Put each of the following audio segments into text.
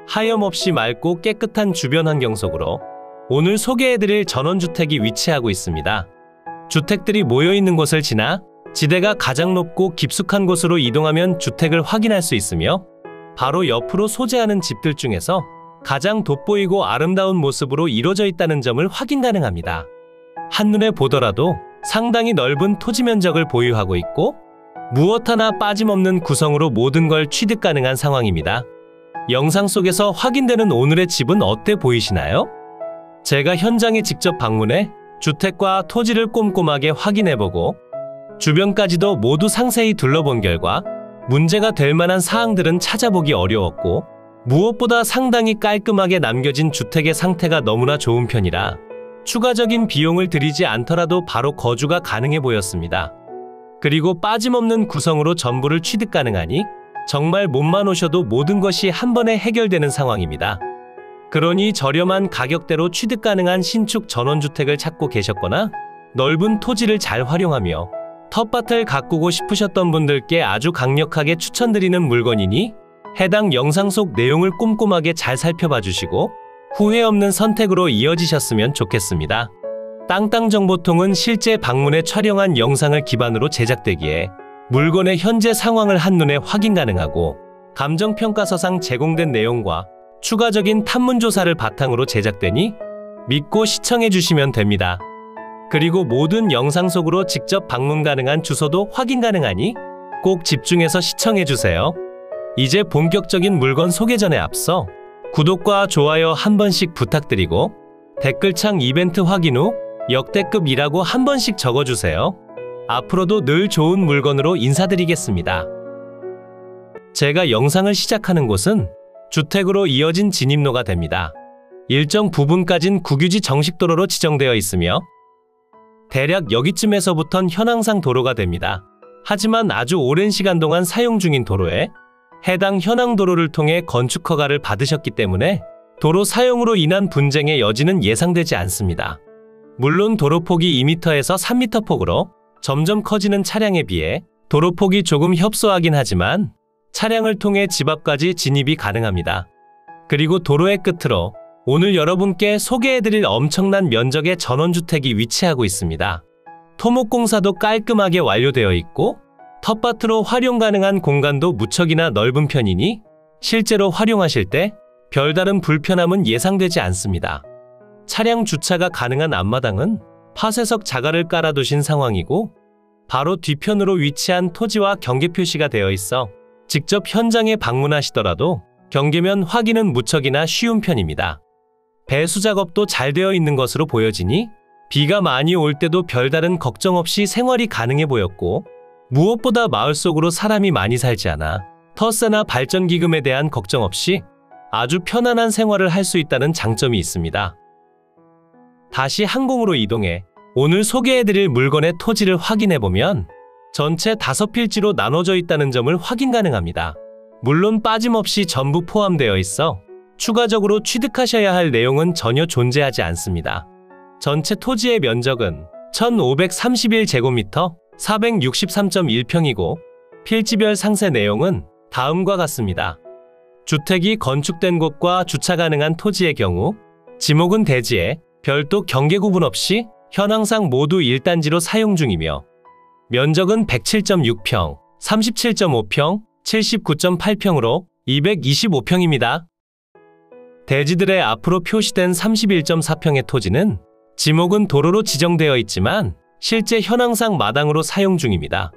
하염없이 맑고 깨끗한 주변 환경 속으로 오늘 소개해드릴 전원주택이 위치하고 있습니다. 주택들이 모여있는 곳을 지나 지대가 가장 높고 깊숙한 곳으로 이동하면 주택을 확인할 수 있으며 바로 옆으로 소재하는 집들 중에서 가장 돋보이고 아름다운 모습으로 이루어져 있다는 점을 확인 가능합니다. 한눈에 보더라도 상당히 넓은 토지 면적을 보유하고 있고 무엇 하나 빠짐없는 구성으로 모든 걸 취득 가능한 상황입니다. 영상 속에서 확인되는 오늘의 집은 어때 보이시나요? 제가 현장에 직접 방문해 주택과 토지를 꼼꼼하게 확인해보고 주변까지도 모두 상세히 둘러본 결과 문제가 될 만한 사항들은 찾아보기 어려웠고 무엇보다 상당히 깔끔하게 남겨진 주택의 상태가 너무나 좋은 편이라 추가적인 비용을 들이지 않더라도 바로 거주가 가능해 보였습니다. 그리고 빠짐없는 구성으로 전부를 취득 가능하니 정말 몸만 오셔도 모든 것이 한 번에 해결되는 상황입니다. 그러니 저렴한 가격대로 취득 가능한 신축 전원주택을 찾고 계셨거나 넓은 토지를 잘 활용하며 텃밭을 가꾸고 싶으셨던 분들께 아주 강력하게 추천드리는 물건이니 해당 영상 속 내용을 꼼꼼하게 잘 살펴봐 주시고 후회 없는 선택으로 이어지셨으면 좋겠습니다. 땅땅정보통은 실제 방문해 촬영한 영상을 기반으로 제작되기에 물건의 현재 상황을 한눈에 확인 가능하고 감정평가서상 제공된 내용과 추가적인 탐문조사를 바탕으로 제작되니 믿고 시청해 주시면 됩니다. 그리고 모든 영상 속으로 직접 방문 가능한 주소도 확인 가능하니 꼭 집중해서 시청해 주세요. 이제 본격적인 물건 소개 전에 앞서 구독과 좋아요 한 번씩 부탁드리고 댓글창 이벤트 확인 후 역대급이라고 한 번씩 적어주세요. 앞으로도 늘 좋은 물건으로 인사드리겠습니다. 제가 영상을 시작하는 곳은 주택으로 이어진 진입로가 됩니다. 일정 부분까진 국유지 정식도로로 지정되어 있으며 대략 여기쯤에서부턴 현황상 도로가 됩니다. 하지만 아주 오랜 시간 동안 사용 중인 도로에 해당 현황 도로를 통해 건축 허가를 받으셨기 때문에 도로 사용으로 인한 분쟁의 여지는 예상되지 않습니다. 물론 도로폭이 2m에서 3m 폭으로 점점 커지는 차량에 비해 도로폭이 조금 협소하긴 하지만 차량을 통해 집 앞까지 진입이 가능합니다. 그리고 도로의 끝으로 오늘 여러분께 소개해드릴 엄청난 면적의 전원주택이 위치하고 있습니다. 토목공사도 깔끔하게 완료되어 있고 텃밭으로 활용 가능한 공간도 무척이나 넓은 편이니 실제로 활용하실 때 별다른 불편함은 예상되지 않습니다. 차량 주차가 가능한 앞마당은 파쇄석 자갈을 깔아두신 상황이고 바로 뒤편으로 위치한 토지와 경계 표시가 되어 있어 직접 현장에 방문하시더라도 경계면 확인은 무척이나 쉬운 편입니다. 배수 작업도 잘 되어 있는 것으로 보여지니 비가 많이 올 때도 별다른 걱정 없이 생활이 가능해 보였고 무엇보다 마을 속으로 사람이 많이 살지 않아 터세나 발전기금에 대한 걱정 없이 아주 편안한 생활을 할 수 있다는 장점이 있습니다. 다시 항공으로 이동해 오늘 소개해드릴 물건의 토지를 확인해보면 전체 5필지로 나눠져 있다는 점을 확인 가능합니다. 물론 빠짐없이 전부 포함되어 있어 추가적으로 취득하셔야 할 내용은 전혀 존재하지 않습니다. 전체 토지의 면적은 1531제곱미터 463.1평이고 필지별 상세 내용은 다음과 같습니다. 주택이 건축된 곳과 주차 가능한 토지의 경우 지목은 대지에 별도 경계 구분 없이 현황상 모두 1단지로 사용 중이며 면적은 107.6평, 37.5평, 79.8평으로 225평입니다. 대지들의 앞으로 표시된 31.4평의 토지는 지목은 도로로 지정되어 있지만 실제 현황상 마당으로 사용 중입니다.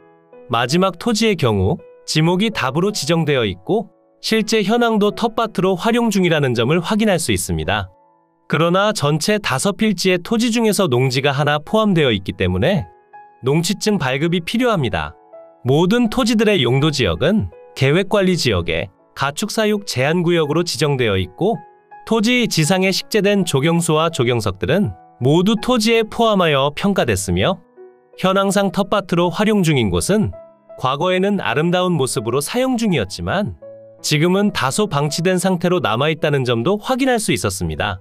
마지막 토지의 경우 지목이 답으로 지정되어 있고 실제 현황도 텃밭으로 활용 중이라는 점을 확인할 수 있습니다. 그러나 전체 5필지의 토지 중에서 농지가 하나 포함되어 있기 때문에 농지증 발급이 필요합니다. 모든 토지들의 용도지역은 계획관리지역에 가축사육 제한구역으로 지정되어 있고 토지 지상에 식재된 조경소와 조경석들은 모두 토지에 포함하여 평가됐으며 현황상 텃밭으로 활용 중인 곳은 과거에는 아름다운 모습으로 사용 중이었지만 지금은 다소 방치된 상태로 남아있다는 점도 확인할 수 있었습니다.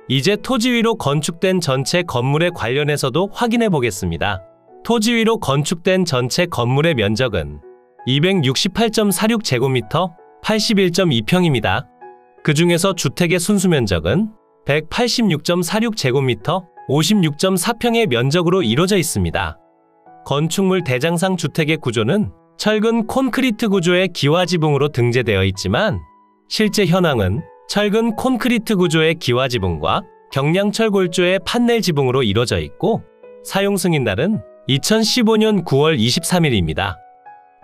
이제 토지 위로 건축된 전체 건물에 관련해서도 확인해 보겠습니다. 토지 위로 건축된 전체 건물의 면적은 268.46제곱미터 81.2평입니다. 그 중에서 주택의 순수면적은 186.46제곱미터, 56.4평의 면적으로 이루어져 있습니다. 건축물 대장상 주택의 구조는 철근 콘크리트 구조의 기와지붕으로 등재되어 있지만 실제 현황은 철근 콘크리트 구조의 기와지붕과 경량철 골조의 판넬 지붕으로 이루어져 있고 사용 승인날은 2015년 9월 23일입니다.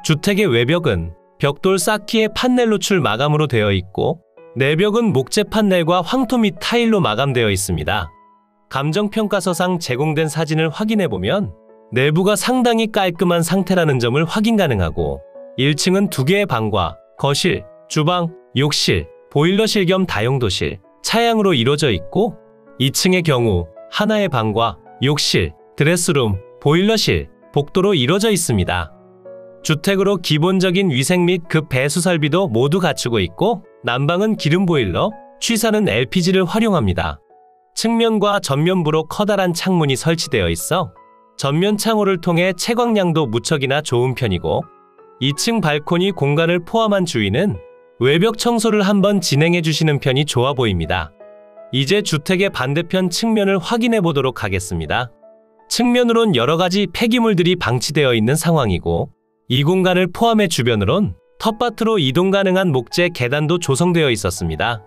주택의 외벽은 벽돌 쌓기의 판넬 노출 마감으로 되어 있고 내벽은 목재 판넬과 황토 및 타일로 마감되어 있습니다. 감정평가서상 제공된 사진을 확인해보면 내부가 상당히 깔끔한 상태라는 점을 확인 가능하고 1층은 2개의 방과 거실, 주방, 욕실, 보일러실 겸 다용도실, 차양으로 이루어져 있고 2층의 경우 하나의 방과 욕실, 드레스룸, 보일러실, 복도로 이루어져 있습니다. 주택으로 기본적인 위생 및 급 배수 설비도 모두 갖추고 있고 난방은 기름 보일러, 취사는 LPG를 활용합니다. 측면과 전면부로 커다란 창문이 설치되어 있어 전면 창호를 통해 채광량도 무척이나 좋은 편이고 2층 발코니 공간을 포함한 주인은 외벽 청소를 한번 진행해 주시는 편이 좋아 보입니다. 이제 주택의 반대편 측면을 확인해 보도록 하겠습니다. 측면으론 여러가지 폐기물들이 방치되어 있는 상황이고 이 공간을 포함해 주변으론 텃밭으로 이동 가능한 목재 계단도 조성되어 있었습니다.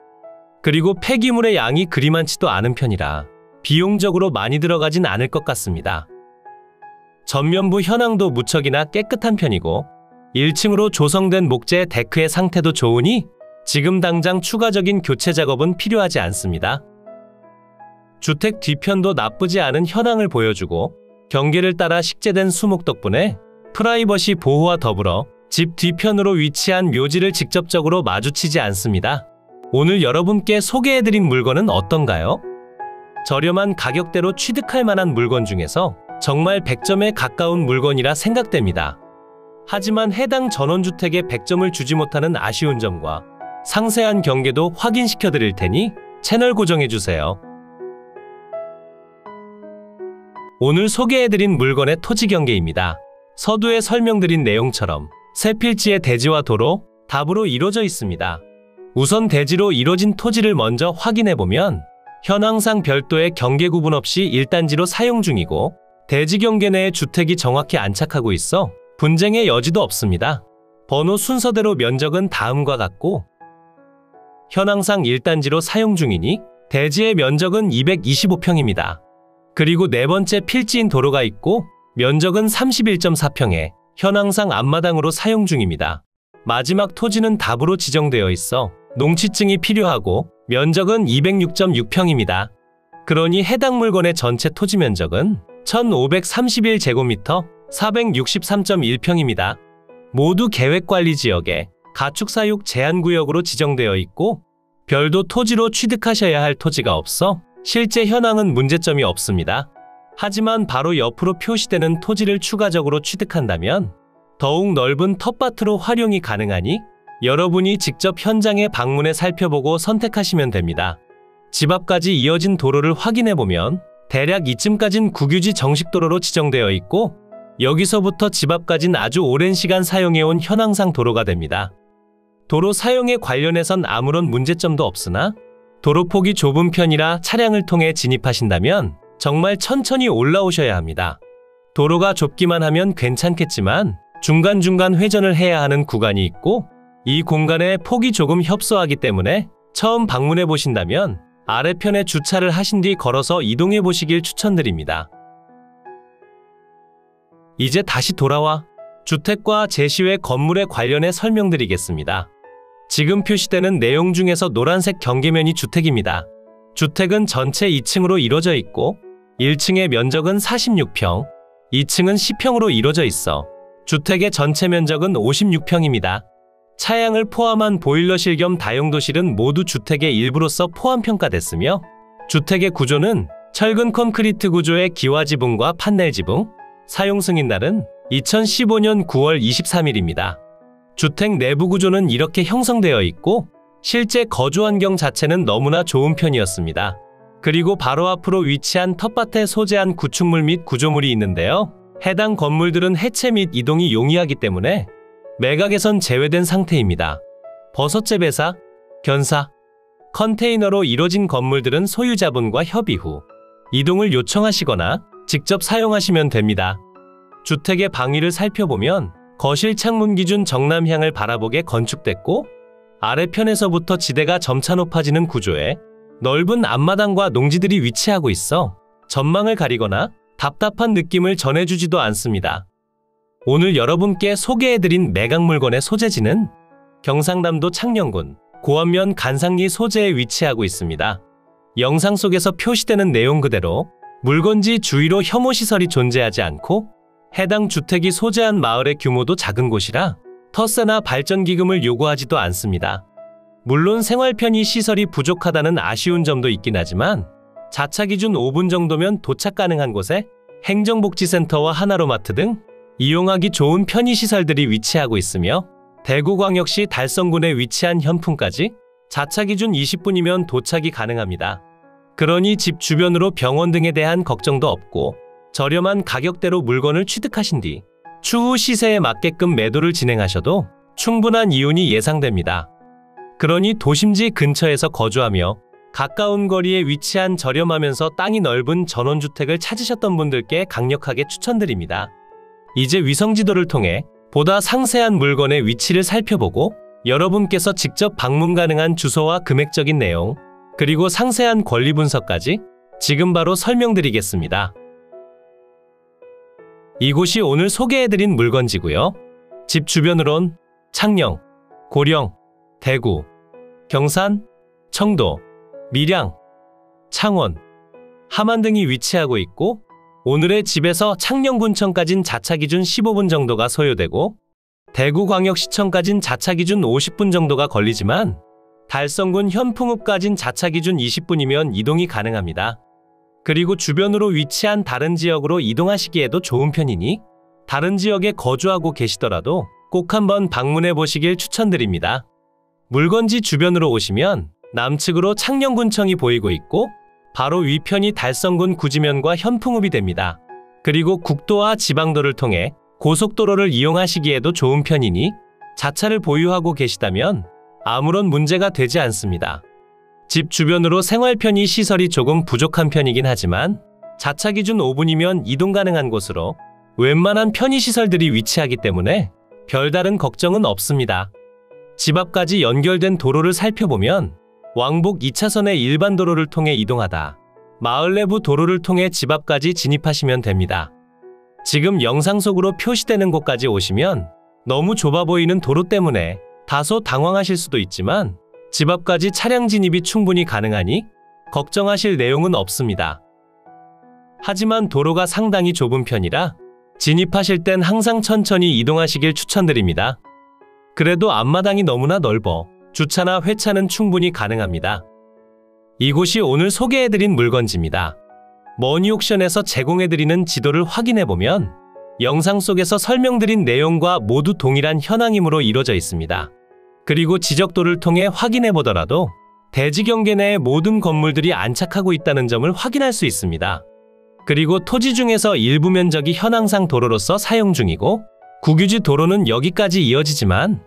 그리고 폐기물의 양이 그리 많지도 않은 편이라 비용적으로 많이 들어가진 않을 것 같습니다. 전면부 현황도 무척이나 깨끗한 편이고 1층으로 조성된 목재 데크의 상태도 좋으니 지금 당장 추가적인 교체 작업은 필요하지 않습니다. 주택 뒤편도 나쁘지 않은 현황을 보여주고 경계를 따라 식재된 수목 덕분에 프라이버시 보호와 더불어 집 뒤편으로 위치한 묘지를 직접적으로 마주치지 않습니다. 오늘 여러분께 소개해드린 물건은 어떤가요? 저렴한 가격대로 취득할 만한 물건 중에서 정말 100점에 가까운 물건이라 생각됩니다. 하지만 해당 전원주택에 100점을 주지 못하는 아쉬운 점과 상세한 경계도 확인시켜 드릴 테니 채널 고정해주세요. 오늘 소개해드린 물건의 토지 경계입니다. 서두에 설명드린 내용처럼 세 필지의 대지와 도로, 답으로 이루어져 있습니다. 우선 대지로 이루어진 토지를 먼저 확인해보면 현황상 별도의 경계 구분 없이 1단지로 사용 중이고 대지 경계 내에 주택이 정확히 안착하고 있어 분쟁의 여지도 없습니다. 번호 순서대로 면적은 다음과 같고 현황상 1단지로 사용 중이니 대지의 면적은 225평입니다. 그리고 네 번째 필지인 도로가 있고 면적은 31.4평에 현황상 앞마당으로 사용 중입니다. 마지막 토지는 답으로 지정되어 있어 농취증이 필요하고 면적은 206.6평입니다. 그러니 해당 물건의 전체 토지 면적은 1531제곱미터 463.1평입니다. 모두 계획관리지역에 가축사육 제한구역으로 지정되어 있고 별도 토지로 취득하셔야 할 토지가 없어 실제 현황은 문제점이 없습니다. 하지만 바로 옆으로 표시되는 토지를 추가적으로 취득한다면 더욱 넓은 텃밭으로 활용이 가능하니 여러분이 직접 현장에 방문해 살펴보고 선택하시면 됩니다. 집 앞까지 이어진 도로를 확인해보면 대략 이쯤까진 국유지 정식도로로 지정되어 있고 여기서부터 집 앞까진 아주 오랜 시간 사용해온 현황상 도로가 됩니다. 도로 사용에 관련해선 아무런 문제점도 없으나 도로폭이 좁은 편이라 차량을 통해 진입하신다면 정말 천천히 올라오셔야 합니다. 도로가 좁기만 하면 괜찮겠지만 중간중간 회전을 해야 하는 구간이 있고 이 공간에 폭이 조금 협소하기 때문에 처음 방문해 보신다면 아래편에 주차를 하신 뒤 걸어서 이동해 보시길 추천드립니다. 이제 다시 돌아와 주택과 제시외 건물에 관련해 설명드리겠습니다. 지금 표시되는 내용 중에서 노란색 경계면이 주택입니다. 주택은 전체 2층으로 이루어져 있고 1층의 면적은 46평, 2층은 10평으로 이루어져 있어 주택의 전체 면적은 56평입니다. 차양을 포함한 보일러실 겸 다용도실은 모두 주택의 일부로서 포함 평가됐으며 주택의 구조는 철근 콘크리트 구조의 기와지붕과 판넬지붕, 사용 승인날은 2015년 9월 23일입니다. 주택 내부 구조는 이렇게 형성되어 있고 실제 거주 환경 자체는 너무나 좋은 편이었습니다. 그리고 바로 앞으로 위치한 텃밭에 소재한 구축물 및 구조물이 있는데요. 해당 건물들은 해체 및 이동이 용이하기 때문에 매각에선 제외된 상태입니다. 버섯재 배사, 견사, 컨테이너로 이뤄진 건물들은 소유자분과 협의 후 이동을 요청하시거나 직접 사용하시면 됩니다. 주택의 방위를 살펴보면 거실 창문 기준 정남향을 바라보게 건축됐고 아래편에서부터 지대가 점차 높아지는 구조에 넓은 앞마당과 농지들이 위치하고 있어 전망을 가리거나 답답한 느낌을 전해주지도 않습니다. 오늘 여러분께 소개해드린 매각 물건의 소재지는 경상남도 창녕군 고안면 간상리 소재에 위치하고 있습니다. 영상 속에서 표시되는 내용 그대로 물건지 주위로 혐오시설이 존재하지 않고 해당 주택이 소재한 마을의 규모도 작은 곳이라 터세나 발전기금을 요구하지도 않습니다. 물론 생활 편의 시설이 부족하다는 아쉬운 점도 있긴 하지만 자차 기준 5분 정도면 도착 가능한 곳에 행정복지센터와 하나로마트 등 이용하기 좋은 편의시설들이 위치하고 있으며 대구광역시 달성군에 위치한 현풍까지 자차 기준 20분이면 도착이 가능합니다. 그러니 집 주변으로 병원 등에 대한 걱정도 없고 저렴한 가격대로 물건을 취득하신 뒤 추후 시세에 맞게끔 매도를 진행하셔도 충분한 이윤이 예상됩니다. 그러니 도심지 근처에서 거주하며 가까운 거리에 위치한 저렴하면서 땅이 넓은 전원주택을 찾으셨던 분들께 강력하게 추천드립니다. 이제 위성지도를 통해 보다 상세한 물건의 위치를 살펴보고 여러분께서 직접 방문 가능한 주소와 금액적인 내용, 그리고 상세한 권리 분석까지 지금 바로 설명드리겠습니다. 이곳이 오늘 소개해드린 물건지고요. 집 주변으론 창녕, 고령, 대구, 경산, 청도, 밀양, 창원, 함안 등이 위치하고 있고 오늘의 집에서 창녕군청까진 자차 기준 15분 정도가 소요되고 대구광역시청까진 자차 기준 50분 정도가 걸리지만 달성군 현풍읍까진 자차 기준 20분이면 이동이 가능합니다. 그리고 주변으로 위치한 다른 지역으로 이동하시기에도 좋은 편이니 다른 지역에 거주하고 계시더라도 꼭 한번 방문해 보시길 추천드립니다. 물건지 주변으로 오시면 남측으로 창녕군청이 보이고 있고 바로 위편이 달성군 구지면과 현풍읍이 됩니다. 그리고 국도와 지방도를 통해 고속도로를 이용하시기에도 좋은 편이니 자차를 보유하고 계시다면 아무런 문제가 되지 않습니다. 집 주변으로 생활 편의 시설이 조금 부족한 편이긴 하지만 자차 기준 5분이면 이동 가능한 곳으로 웬만한 편의시설들이 위치하기 때문에 별다른 걱정은 없습니다. 집 앞까지 연결된 도로를 살펴보면 왕복 2차선의 일반 도로를 통해 이동하다 마을 내부 도로를 통해 집 앞까지 진입하시면 됩니다. 지금 영상 속으로 표시되는 곳까지 오시면 너무 좁아 보이는 도로 때문에 다소 당황하실 수도 있지만 집 앞까지 차량 진입이 충분히 가능하니 걱정하실 내용은 없습니다. 하지만 도로가 상당히 좁은 편이라 진입하실 땐 항상 천천히 이동하시길 추천드립니다. 그래도 앞마당이 너무나 넓어 주차나 회차는 충분히 가능합니다. 이곳이 오늘 소개해드린 물건지입니다. 머니옥션에서 제공해드리는 지도를 확인해보면 영상 속에서 설명드린 내용과 모두 동일한 현황임으로 이루어져 있습니다. 그리고 지적도를 통해 확인해보더라도 대지 경계 내의 모든 건물들이 안착하고 있다는 점을 확인할 수 있습니다. 그리고 토지 중에서 일부 면적이 현황상 도로로서 사용 중이고 국유지 도로는 여기까지 이어지지만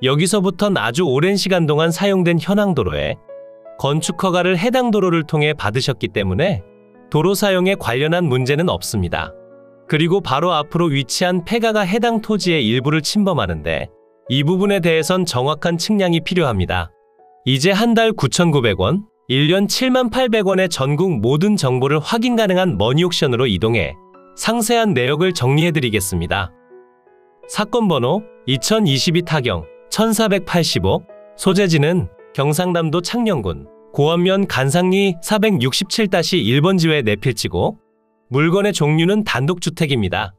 여기서부턴 아주 오랜 시간 동안 사용된 현황도로에 건축허가를 해당 도로를 통해 받으셨기 때문에 도로 사용에 관련한 문제는 없습니다. 그리고 바로 앞으로 위치한 폐가가 해당 토지의 일부를 침범하는데 이 부분에 대해선 정확한 측량이 필요합니다. 이제 한 달 9,900원, 1년 78,000원의 전국 모든 정보를 확인 가능한 머니옥션으로 이동해 상세한 내역을 정리해드리겠습니다. 사건 번호 2022 타경 1485, 소재지는 경상남도 창녕군 고안면 간상리 467-1번 지회 내필지고 물건의 종류는 단독주택입니다.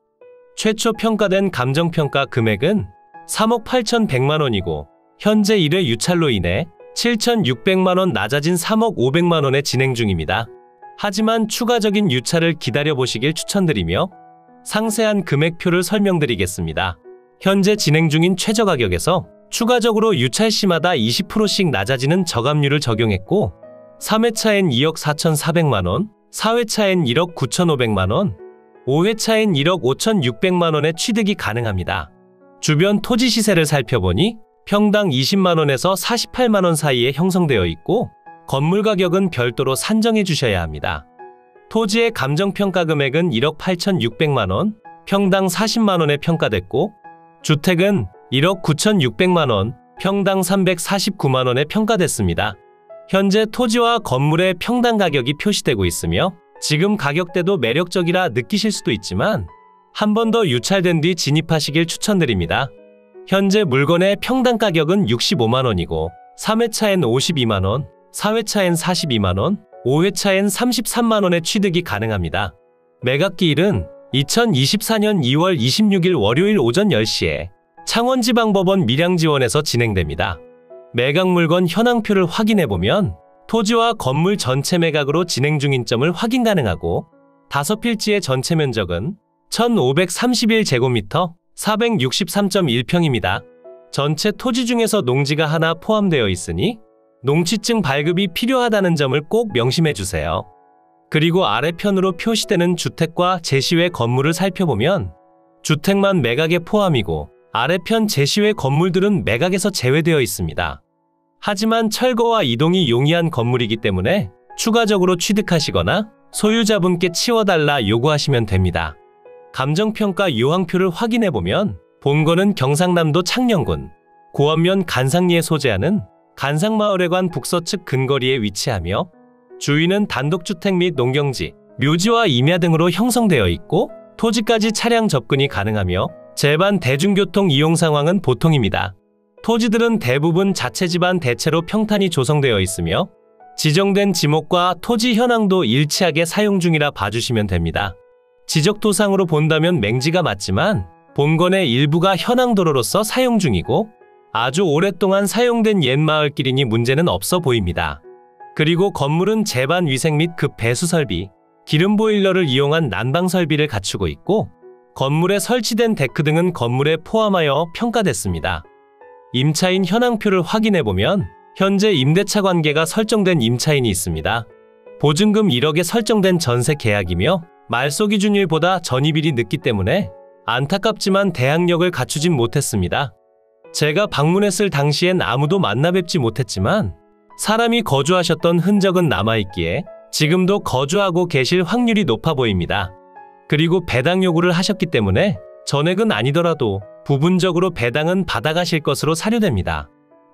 최초 평가된 감정평가 금액은 3억 8,100만원이고 현재 1회 유찰로 인해 7,600만원 낮아진 3억 500만원에 진행 중입니다. 하지만 추가적인 유찰을 기다려보시길 추천드리며 상세한 금액표를 설명드리겠습니다. 현재 진행 중인 최저가격에서 추가적으로 유찰 시마다 20%씩 낮아지는 저감률을 적용했고 3회차엔 2억 4,400만원, 4회차엔 1억 9,500만원, 5회차엔 1억 5,600만원의 취득이 가능합니다. 주변 토지 시세를 살펴보니 평당 20만원에서 48만원 사이에 형성되어 있고 건물 가격은 별도로 산정해 주셔야 합니다. 토지의 감정평가 금액은 1억 8,600만원, 평당 40만원에 평가됐고 주택은 1억 9,600만원, 평당 349만원에 평가됐습니다. 현재 토지와 건물의 평당 가격이 표시되고 있으며 지금 가격대도 매력적이라 느끼실 수도 있지만 한 번 더 유찰된 뒤 진입하시길 추천드립니다. 현재 물건의 평당 가격은 65만원이고 3회차엔 52만원, 4회차엔 42만원, 5회차엔 33만원의 취득이 가능합니다. 매각기일은 2024년 2월 26일 월요일 오전 10시에 창원지방법원 밀양지원에서 진행됩니다. 매각 물건 현황표를 확인해보면 토지와 건물 전체 매각으로 진행 중인 점을 확인 가능하고 5필지의 전체 면적은 1531제곱미터 463.1평입니다. 전체 토지 중에서 농지가 하나 포함되어 있으니 농취증 발급이 필요하다는 점을 꼭 명심해주세요. 그리고 아래편으로 표시되는 주택과 제시외 건물을 살펴보면 주택만 매각에 포함이고 아래편 제시외 건물들은 매각에서 제외되어 있습니다. 하지만 철거와 이동이 용이한 건물이기 때문에 추가적으로 취득하시거나 소유자분께 치워달라 요구하시면 됩니다. 감정평가 요항표를 확인해보면 본건은 경상남도 창녕군 고원면 간상리에 소재하는 간상마을회관 북서측 근거리에 위치하며 주위는 단독주택 및 농경지, 묘지와 임야 등으로 형성되어 있고 토지까지 차량 접근이 가능하며 제반 대중교통 이용 상황은 보통입니다. 토지들은 대부분 자체 집안 대체로 평탄이 조성되어 있으며 지정된 지목과 토지 현황도 일치하게 사용 중이라 봐주시면 됩니다. 지적도상으로 본다면 맹지가 맞지만 본건의 일부가 현황도로로서 사용 중이고 아주 오랫동안 사용된 옛 마을길이니 문제는 없어 보입니다. 그리고 건물은 제반 위생 및 급 배수 설비, 기름 보일러를 이용한 난방 설비를 갖추고 있고 건물에 설치된 데크 등은 건물에 포함하여 평가됐습니다. 임차인 현황표를 확인해보면 현재 임대차 관계가 설정된 임차인이 있습니다. 보증금 1억에 설정된 전세 계약이며 말소 기준일보다 전입일이 늦기 때문에 안타깝지만 대항력을 갖추진 못했습니다. 제가 방문했을 당시엔 아무도 만나 뵙지 못했지만 사람이 거주하셨던 흔적은 남아있기에 지금도 거주하고 계실 확률이 높아 보입니다. 그리고 배당 요구를 하셨기 때문에 전액은 아니더라도 부분적으로 배당은 받아가실 것으로 사료됩니다.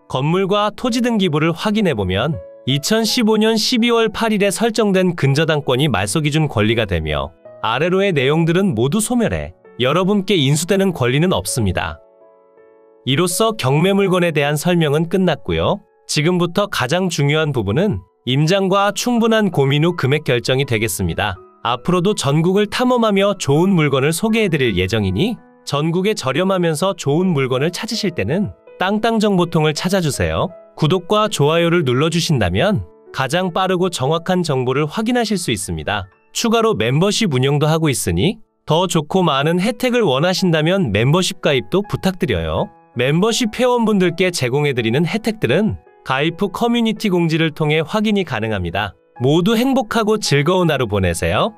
건물과 토지 등기부를 확인해보면 2015년 12월 8일에 설정된 근저당권이 말소기준 권리가 되며 아래로의 내용들은 모두 소멸해 여러분께 인수되는 권리는 없습니다. 이로써 경매물건에 대한 설명은 끝났고요. 지금부터 가장 중요한 부분은 임장과 충분한 고민 후 금액 결정이 되겠습니다. 앞으로도 전국을 탐험하며 좋은 물건을 소개해드릴 예정이니 전국에 저렴하면서 좋은 물건을 찾으실 때는 땅땅정보통을 찾아주세요. 구독과 좋아요를 눌러주신다면 가장 빠르고 정확한 정보를 확인하실 수 있습니다. 추가로 멤버십 운영도 하고 있으니 더 좋고 많은 혜택을 원하신다면 멤버십 가입도 부탁드려요. 멤버십 회원분들께 제공해드리는 혜택들은 가입 후 커뮤니티 공지를 통해 확인이 가능합니다. 모두 행복하고 즐거운 하루 보내세요.